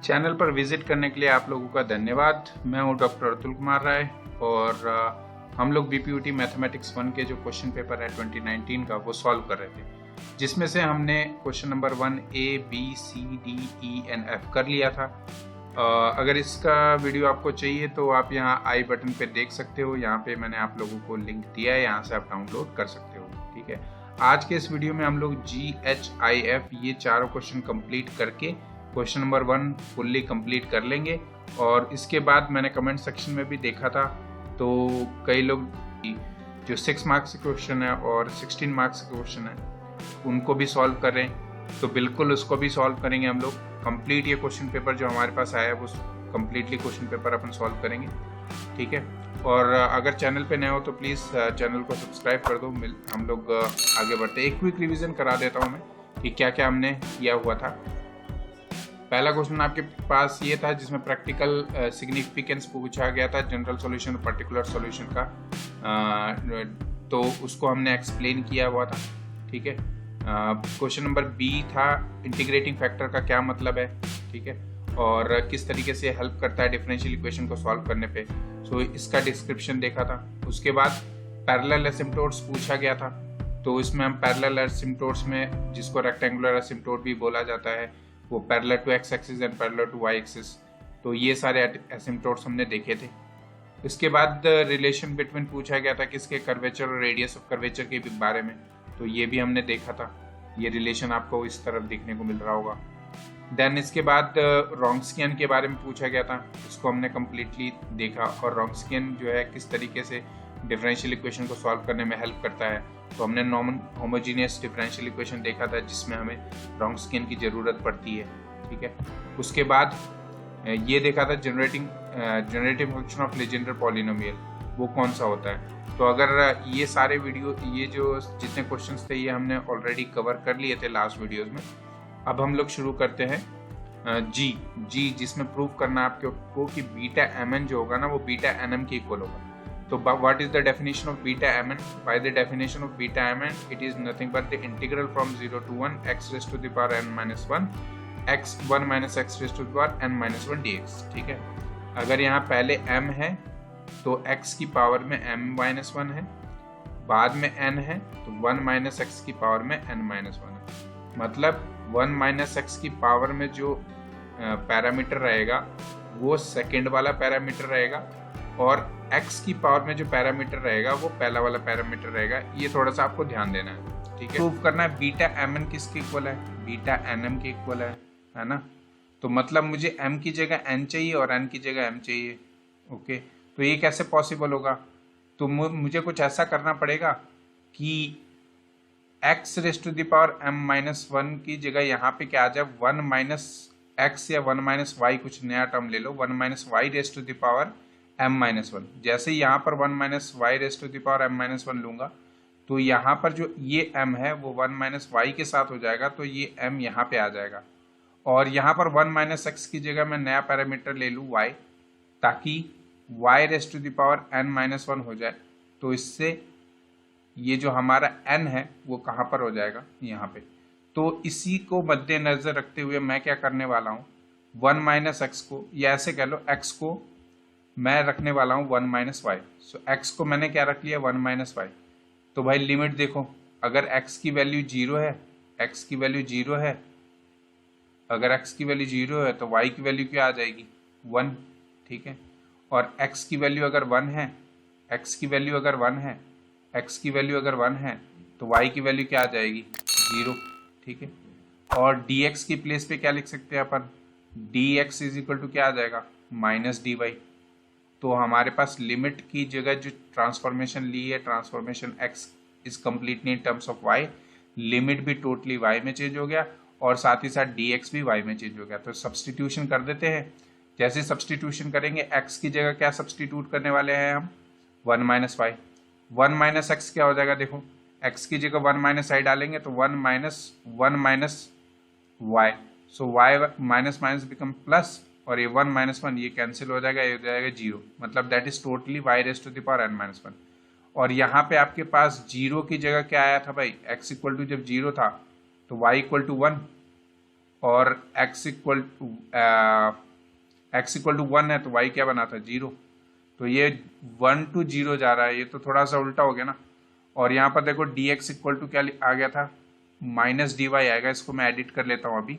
Channel पर visit करने के लिए आप लोगों का धन्यवाद। मैं हूं डॉक्टर अतुल कुमार राय और हम लोग बीपीयूटी मैथमेटिक्स 1 के जो क्वेश्चन पेपर है 2019 का वो सॉल्व कर रहे थे, जिसमें से हमने question number 1 A, B, C, D, E and F कर लिया था। अगर इसका वीडियो आपको चाहिए तो आप यहाँ आई बटन पे देख सकते हो। यहाँ पे मैंने आप लोगों को लिंक दिया है, यहाँ से आप डाउनलोड कर सकते हो। ठीक है, आज के इस वीडियो में हम लोग G, H, I, F ये चारों क्वेश्चन कंप्लीट करके क्वेश्चन नंबर 1 फुल्ली कंप्लीट कर लेंगे। और इसके बाद मैंने कमेंट सेक्शन में भी देखा था, तो कई लोग जो 6 मार्क्स के क्वेश्चन है और 16 मार्क्स के क्वेश्चन है उनको भी सॉल्व कर रहे हैं, तो बिल्कुल उसको भी सॉल्व करेंगे हम लोग। कंप्लीट ये क्वेश्चन पेपर जो हमारे पास आया है वो कंप्लीटली क्वेश्चन पेपर अपन सॉल्व करेंगे। ठीक है, और अगर चैनल पे नए हो तो प्लीज़ चैनल को सब्सक्राइब कर दो। हम लोग आगे बढ़ते हैं। एक क्विक रिवीजन करा देता हूँ मैं कि क्या क्या हमने किया हुआ था। पहला क्वेश्चन आपके पास ये था जिसमें प्रैक्टिकल सिग्निफिकेंस पूछा गया था, जनरल सॉल्यूशन और पर्टिकुलर सॉल्यूशन का, तो उसको हमने एक्सप्लेन किया हुआ था। ठीक है, क्वेश्चन नंबर बी था इंटीग्रेटिंग फैक्टर का क्या मतलब है। ठीक है, और किस तरीके से हेल्प करता है डिफरेंशियल इक्वेशन को सॉल्व करने पे, सो इसका डिस्क्रिप्शन देखा था। उसके बाद पैरेलल एसिम्प्टोट्स पूछा गया था, तो इसमें हम पैरेलल एसिम्प्टोट्स में, जिसको रेक्टेंगुलर एसिम्प्टोट भी बोला जाता है, वो parallel to X axis and parallel to Y axis, तो ये सारे एसिम्प्टोट्स हमने देखे थे। इसके बाद रिलेशन बिटवीन पूछा गया था किसके, कर्वेचर और रेडियस ऑफ कर्वेचर के बारे में, तो ये भी हमने देखा था। ये रिलेशन आपको इस तरफ देखने को मिल रहा होगा। देन इसके बाद रॉन्स्कियन के बारे में पूछा गया था, इसको हमने कम्प्लीटली देखा। और रॉन्स्कियन जो है किस तरीके से डिफरेंशियल इक्वेशन को सॉल्व करने में हेल्प करता है, तो हमने नॉन होमोजीनियस डिफरेंशियल इक्वेशन देखा था जिसमें हमें रॉन्स्कियन की ज़रूरत पड़ती है। ठीक है, उसके बाद ये देखा था generative function of Legender polynomial, वो कौन सा होता है। तो अगर ये सारे वीडियो, ये जो जितने क्वेश्चंस थे ये हमने ऑलरेडी कवर कर लिए थे लास्ट वीडियोस में। अब हम लोग शुरू करते हैं जी, जिसमें प्रूव करना आपको कि बीटा mn जो होगा ना वो बीटा nm के इक्वल होगा। तो what is the definition of beta mn? By the definition of beta mn it is nothing but the integral from 0 to 1 x raised to the power n-1 x1 minus x raised to the power n-1 dx। ठीक है, अगर यहाँ पहले m है तो x की power में m-1 है, बाद में n है तो 1 माइनस एक्स की पावर में n-1 है। मतलब 1 माइनस एक्स की पावर में जो पैरामीटर रहेगा वो सेकेंड वाला पैरामीटर रहेगा, और x की पावर में जो पैरामीटर रहेगा वो पहला वाला पैरामीटर रहेगा। ये थोड़ा सा आपको ध्यान देना है। ठीक है, प्रूव करना है बीटा mn किसके इक्वल है, बीटा nm के इक्वल है ना। तो मतलब मुझे m की जगह n चाहिए और n की जगह m चाहिए। ओके, तो ये कैसे पॉसिबल होगा? तो मुझे कुछ ऐसा करना पड़ेगा कि x raise to the power m-1 की जगह यहाँ पे क्या आ जाए, 1 माइनस एक्स या 1 माइनस वाई, कुछ नया टर्म ले लो, 1 minus Y raise to the power m-1। जैसे यहाँ पर 1 minus Y raise to the power m-1 लूंगा तो यहाँ पर जो ये m है वो 1 माइनस वाई के साथ हो जाएगा, तो ये m यहाँ पे आ जाएगा। और यहाँ पर 1 माइनस एक्स की जगह मैं नया पैरामीटर ले लूँ y, ताकि y raise to the power n-1 हो जाए। तो इससे ये जो हमारा n है वो कहाँ पर हो जाएगा, यहाँ पे। तो इसी को मद्देनजर रखते हुए मैं क्या करने वाला हूँ, 1 माइनस एक्स को, या ऐसे कह लो x को मैं रखने वाला हूँ 1 माइनस वाई। सो x को मैंने क्या रख लिया, 1 माइनस वाई। तो भाई लिमिट देखो, अगर x की वैल्यू 0 है, x की वैल्यू 0 है, अगर x की वैल्यू 0 है तो y की वैल्यू क्या आ जाएगी, 1। ठीक है, और x की वैल्यू अगर 1 है, x की वैल्यू अगर 1 है, x की वैल्यू अगर 1 है तो y की वैल्यू क्या आ जाएगी, 0। ठीक है, और dx की प्लेस पे क्या लिख सकते हैं अपन, dx इज इक्वल टू क्या आ जाएगा, माइनस dy। तो हमारे पास लिमिट की जगह जो ट्रांसफॉर्मेशन ली है, transformation x is completely in terms of y, limit भी टोटली y में चेंज हो गया और साथ ही साथ dx भी y में चेंज हो गया। तो सब्सटीट्यूशन कर देते हैं। जैसे सब्सटीट्यूशन करेंगे, x की जगह क्या सब्सटीट्यूट करने वाले हैं हम, 1 माइनस वाई। 1 माइनस एक्स क्या हो जाएगा, देखो x की जगह 1 माइनस आई डालेंगे तो 1 minus y. So y minus minus become plus, और ये 1 माइनस 1 ये कैंसिल हो जाएगा, ये हो जाएगा 0। मतलब that is totally Y raise to the power n-1। और यहाँ पे आपके पास 0 की जगह क्या आया था भाई, x इक्वल टू जब 0 था तो y इक्वल टू 1, और x इक्वल टू 1 है तो y क्या बना था 0, तो ये 1 to 0 जा रहा है, ये तो थोड़ा सा उल्टा हो गया ना। और यहाँ पर देखो dx इक्वल टू क्या आ गया था माइनस dy आएगा, इसको मैं एडिट कर लेता हूँ अभी।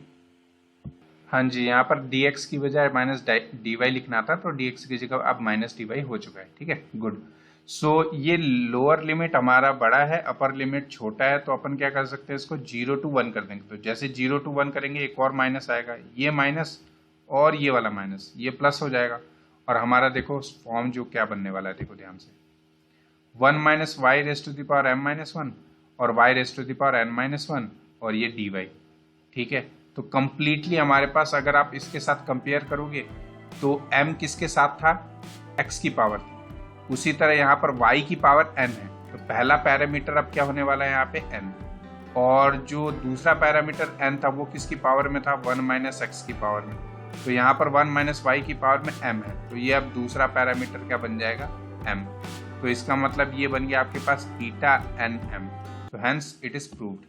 हाँ जी, यहाँ पर dx की बजाय माइनस dy लिखना था, तो dx की जगह अब माइनस dy हो चुका है, ठीक है, गुड। सो ये लोअर लिमिट हमारा बड़ा है, अपर लिमिट छोटा है, तो अपन क्या कर सकते हैं, इसको 0 to 1 कर देंगे। तो जैसे 0 to 1 करेंगे एक और माइनस आएगा, ये माइनस और ये वाला माइनस, ये प्लस हो जाएगा। और हमारा देखो फॉर्म जो क्या बनने वाला है, देखो ध्यान से, 1 minus Y raise to the power m minus 1 और y raise to the power n minus 1 और ये dy, ठीक है। तो कंप्लीटली हमारे पास अगर आप इसके साथ कंपेयर करोगे तो m किसके साथ था, x की पावर थी, उसी तरह यहाँ पर y की पावर n है। तो पहला पैरामीटर अब क्या होने वाला है यहाँ पे n, और जो दूसरा पैरामीटर n था वो किसकी पावर में था, 1 माइनस x की पावर में। तो यहाँ पर 1 माइनस y की पावर में m है, तो ये अब दूसरा पैरामीटर क्या बन जाएगा, m। तो इसका मतलब ये बन गया आपके पास ईटा एन m। तो hence it is proved.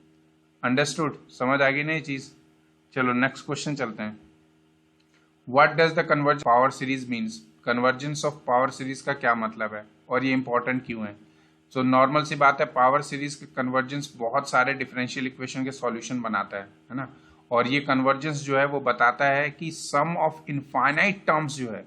Understood, समझ आ गई ना ये चीज। चलो नेक्स्ट क्वेश्चन चलते हैं। What does the convergence power series means, convergence of power series का क्या मतलब है और ये इंपॉर्टेंट क्यों है। तो नॉर्मल सी बात है, पावर सीरीज के कन्वर्जेंस बहुत सारे डिफरेंशियल इक्वेशन के सॉल्यूशन बनाता है ना। और ये कन्वर्जेंस जो है वो बताता है कि सम ऑफ इनफाइनाइट टर्म्स जो है,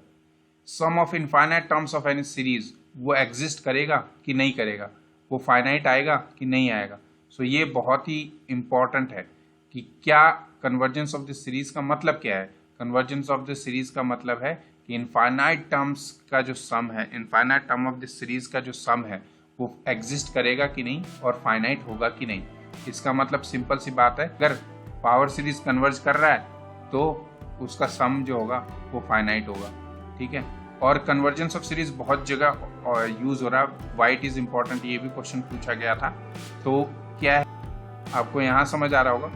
sum of infinite terms of any series वो एग्जिस्ट करेगा कि नहीं करेगा, वो फाइनाइट आएगा कि नहीं आएगा। सो ये बहुत ही इंपॉर्टेंट है कि क्या कन्वर्जेंस ऑफ द सीरीज का मतलब क्या है। कन्वर्जेंस ऑफ द सीरीज का मतलब है कि इनफाइनाइट टर्म्स का जो सम है, infinite term of the series का जो सम है वो एग्जिस्ट करेगा कि नहीं और फाइनाइट होगा कि नहीं। इसका मतलब सिंपल सी बात है, अगर पावर सीरीज कन्वर्ज कर रहा है तो उसका सम जो होगा वो फाइनाइट होगा, ठीक है। और कन्वर्जेंस ऑफ सीरीज बहुत जगह यूज हो रहा है, व्हाई इट इज इंपॉर्टेंट, ये भी क्वेश्चन पूछा गया था। तो क्या है आपको यहाँ समझ आ रहा होगा,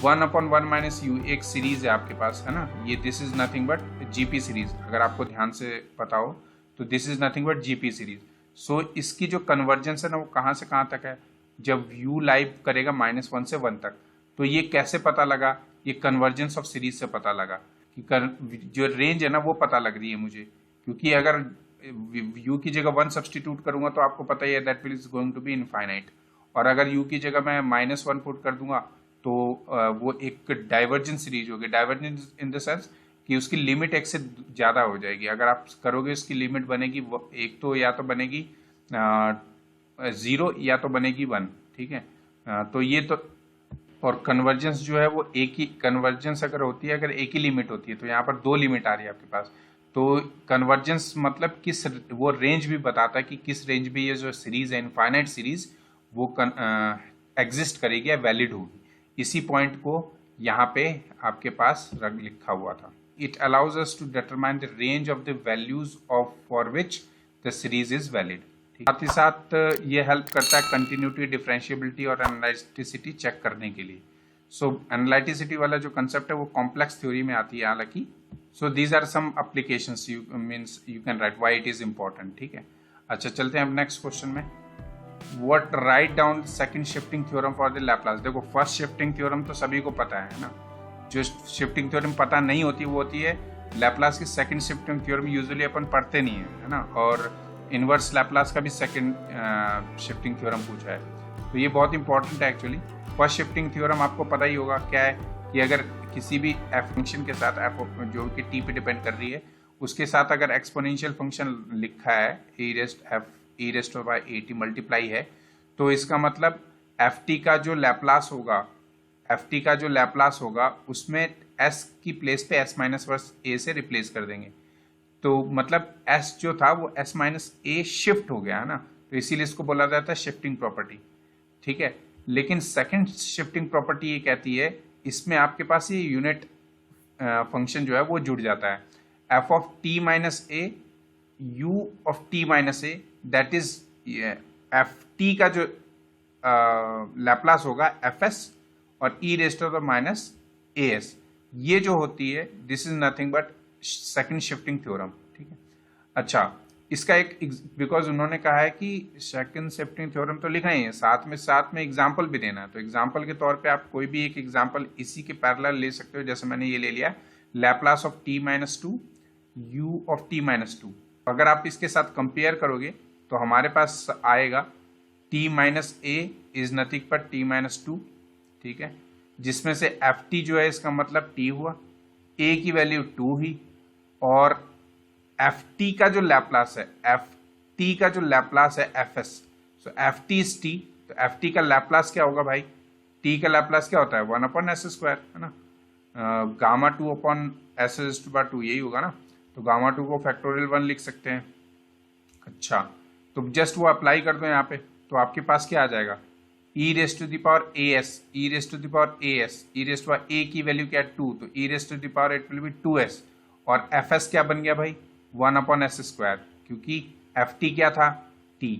1/1 माइनस यू एक सीरीज है आपके पास, है ना, ये this is nothing but GP series. अगर आपको ध्यान से पता हो तो this is nothing but GP series. So इसकी जो कन्वर्जेंस है ना वो कहाँ से कहाँ तक है, जब यू लाइव करेगा -1 से 1 तक। तो ये कैसे पता लगा, ये कन्वर्जेंस ऑफ सीरीज से पता लगा कि जो रेंज है ना वो पता लग रही है मुझे, क्योंकि अगर u की जगह 1 सब्सटीट्यूट करूंगा तो आपको पता ही है that will is going to be infinite. और अगर u की जगह मैं -1 पुट कर दूंगा तो वो एक डाइवर्जेंट सीरीज होगी। डाइवर्जेंट इन द सेंस कि उसकी लिमिट एक से ज़्यादा हो जाएगी। अगर आप करोगे उसकी लिमिट बनेगी एक, तो या तो बनेगी 0 या तो बनेगी 1, ठीक है। तो ये तो, और कन्वर्जेंस जो है वो एक ही कन्वर्जेंस अगर होती है, अगर एक ही लिमिट होती है, तो यहाँ पर 2 लिमिट आ रही है आपके पास। तो कन्वर्जेंस मतलब किस, वो रेंज भी बताता है कि किस रेंज में ये जो सीरीज है इनफाइनाइट सीरीज वो एग्जिस्ट करेगी या वैलिड होगी। इसी पॉइंट को यहाँ पे आपके पास लिखा हुआ था। It allows us to determine the range of the values of for which the series is valid. साथ ही साथ ये हेल्प करता है कंटिन्यूटी, डिफरेंशिएबिलिटी और एनालिटिसिटी चेक करने के लिए। सो एनालिटिसिटी वाला जो कंसेप्ट है वो कॉम्प्लेक्स थ्योरी में आती है हालांकि। So these are some applications you means you can write why it is important, ठीक है। अच्छा चलते हैं अब नेक्स्ट क्वेश्चन में। What write down second shifting theorem for the Laplace. देखो फर्स्ट शिफ्टिंग थ्योरम तो सभी को पता है ना, जो शिफ्टिंग थ्योरम पता नहीं होती वो होती है लैप्लास की सेकंड शिफ्टिंग थ्योरम। यूजुअली अपन पढ़ते नहीं है ना, और इनवर्स लैप्लास का भी सेकंड शिफ्टिंग थ्योरम पूछा है, तो ये बहुत इंपॉर्टेंट है एक्चुअली। फर्स्ट शिफ्टिंग थ्योरम आपको पता ही होगा क्या है, कि अगर किसी भी एफ फंक्शन के साथ, एफ जो कि टी पे डिपेंड कर रही है, उसके साथ अगर एक्सपोनेंशियल फंक्शन लिखा है e rest to by at multiply है, तो इसका मतलब ft का जो लैप्लास होगा उसमें s की प्लेस पे s माइनस वर्स a से रिप्लेस कर देंगे। तो मतलब s जो था वो s माइनस a शिफ्ट हो गया है ना, तो इसीलिए इसको बोला जाता है शिफ्टिंग प्रॉपर्टी, ठीक है। लेकिन सेकंड शिफ्टिंग प्रॉपर्टी ये कहती है, इसमें आपके पास ये यूनिट फंक्शन जो है वो जुड़ जाता है, f of t minus a u of t minus a, that is F T का जो लैप्लास होगा fs और e rest to the minus as, ये जो होती है this is nothing but second shifting theorem, ठीक है। अच्छा इसका एक बिकॉज उन्होंने कहा है कि सेकंड शिफ्टिंग थ्योरम तो लिखा ही है, साथ में एग्जाम्पल भी देना है, तो एग्जाम्पल के तौर पे आप कोई भी एक एग्जाम्पल इसी के पैरेलल ले सकते हो। जैसे मैंने ये ले लिया Laplace of t minus two u of t minus two. अगर आप इसके साथ कंपेयर करोगे तो हमारे पास आएगा t minus a is nothing पर t माइनस टू, ठीक है, जिसमें से ft जो है इसका मतलब t हुआ, a की वैल्यू 2 हुई, और ft का जो लैप्लास है, ft का जो लैप्लास है fs, so ft is t, तो ft का लैप्लास क्या होगा भाई, t का लैप्लास क्या होता है 1 अपॉन एस स्क्वायर, है ना, गामा 2 अपॉन एस टू बार 2 यही होगा ना, तो गामा 2 को फैक्टोरियल 1 लिख सकते हैं। अच्छा, तो जस्ट वो अप्लाई कर दो यहाँ पे, तो आपके पास क्या आ जाएगा, e raise to the power as, e raise to the power as, e raise to power a की वैल्यू क्या है 2, तो e raise to the power it will be 2s, और fs क्या बन गया भाई 1 अपॉन एस स्क्वायर, क्योंकि ft क्या था t,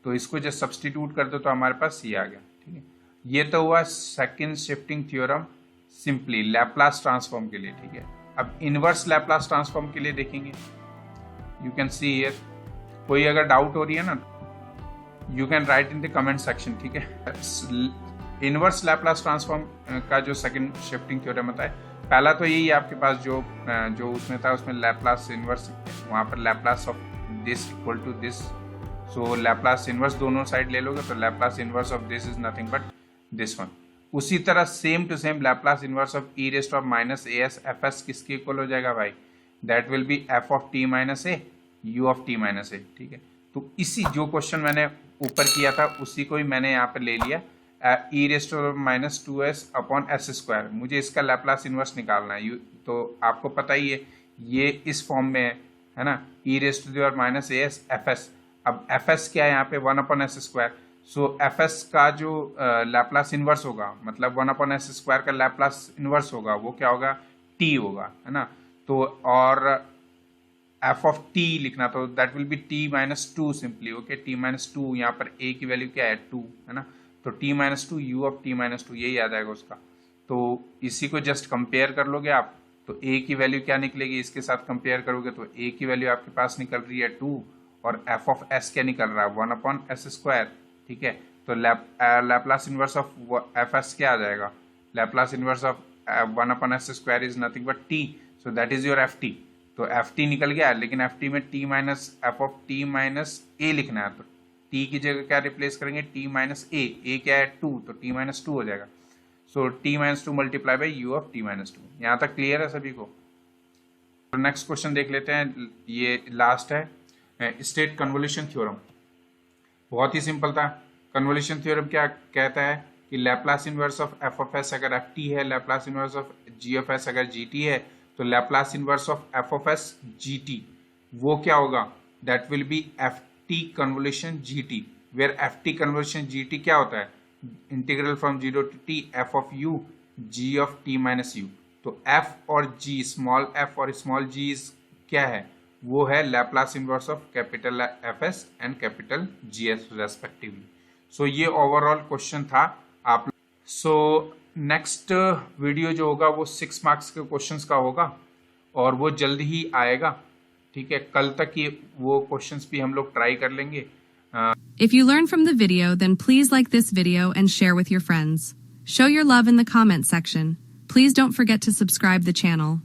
तो इसको जस्ट सब्सटीट्यूट कर दो तो हमारे पास ये आ गया, ठीक है। ये तो हुआ second shifting theorem simply Laplace transform के लिए, ठीक है। अब इनवर्स लैप्लास ट्रांसफॉर्म के लिए देखेंगे, यू कैन सी हियर, कोई अगर डाउट हो रही है ना you can right in the comment section, ठीक है। इनवर्स लैप्लास ट्रांसफॉर्म का जो सेकंड शिफ्टिंग थ्योरम होता है, पहला तो यही है आपके पास जो उसमें था, उसमें लैप्लास इनवर्स, वहाँ पर Laplace of this equal to this, so Laplace inverse दोनों साइड ले लोगे तो Laplace inverse of this is nothing but this one. उसी तरह same to same Laplace inverse of e raise of minus as fs किसके equal हो जाएगा भाई, that will be f of t minus a u of t minus a, ठीक है। तो इसी जो क्वेश्चन मैंने ऊपर किया था उसी को ही मैंने यहाँ पे ले लिया, e raise of minus 2s upon S square, मुझे इसका लैप्लास इनवर्स निकालना है, तो आपको पता ही है ये इस फॉर्म में है ना, e rest to the power minus as fs, अब fs क्या है यहाँ पे 1 upon S square, so fs का जो लैप्लास इनवर्स होगा, मतलब 1 अपॉन एस स्क्वायर का लैप्लास इनवर्स होगा वो क्या होगा t होगा, है ना, तो और f ऑफ t लिखना, तो that will B t minus two simply, okay, t minus two, यहाँ पर a की वैल्यू क्या है 2, है ना, तो t minus two u of t minus two यही आ जाएगा उसका। तो इसी को जस्ट कंपेयर कर लोगे आप, तो a की वैल्यू क्या निकलेगी, इसके साथ कंपेयर करोगे तो a की वैल्यू आपके पास निकल रही है 2, और f ऑफ s क्या निकल रहा है 1 अपॉन एस स्क्वायर, ठीक है। तो लैप्लास इनवर्स ऑफ fs क्या आ जाएगा, Laplace inverse of 1 upon S square is nothing but t, so that is your ft, तो ft निकल गया, लेकिन ft में t minus f of t minus a लिखना है, तो t की जगह क्या रिप्लेस करेंगे t माइनस a क्या है 2, तो t माइनस 2 हो जाएगा, सो t minus 2 multiply by u of t minus 2। यहाँ तक क्लियर है सभी को। तो नेक्स्ट क्वेश्चन देख लेते हैं, ये लास्ट है, स्टेट कन्वोल्यूशन थ्योरम, बहुत ही सिंपल था। कन्वोल्यूशन थ्योरम क्या कहता है कि Laplace inverse of f of s अगर ft है, Laplace inverse of g of s अगर gt है, तो Laplace inverse of f of s gt वो क्या होगा, that will be ft convolution gt, where ft convolution gt क्या होता है, integral from 0 to t f of u g of t minus u, तो f और g, स्मॉल f और small g क्या है, वो है Laplace inverse of capital fs and capital gs respectively. So ये ओवरऑल क्वेश्चन था आप। सो नेक्स्ट वीडियो जो होगा वो 6 मार्क्स के क्वेश्चंस का होगा और वो जल्द ही आएगा, ठीक है, कल तक ये वो क्वेश्चंस भी हम लोग ट्राई कर लेंगे। If you learned from the video, then please like this video and share with your friends. Show your love in the comment section. Please don't forget to subscribe the channel.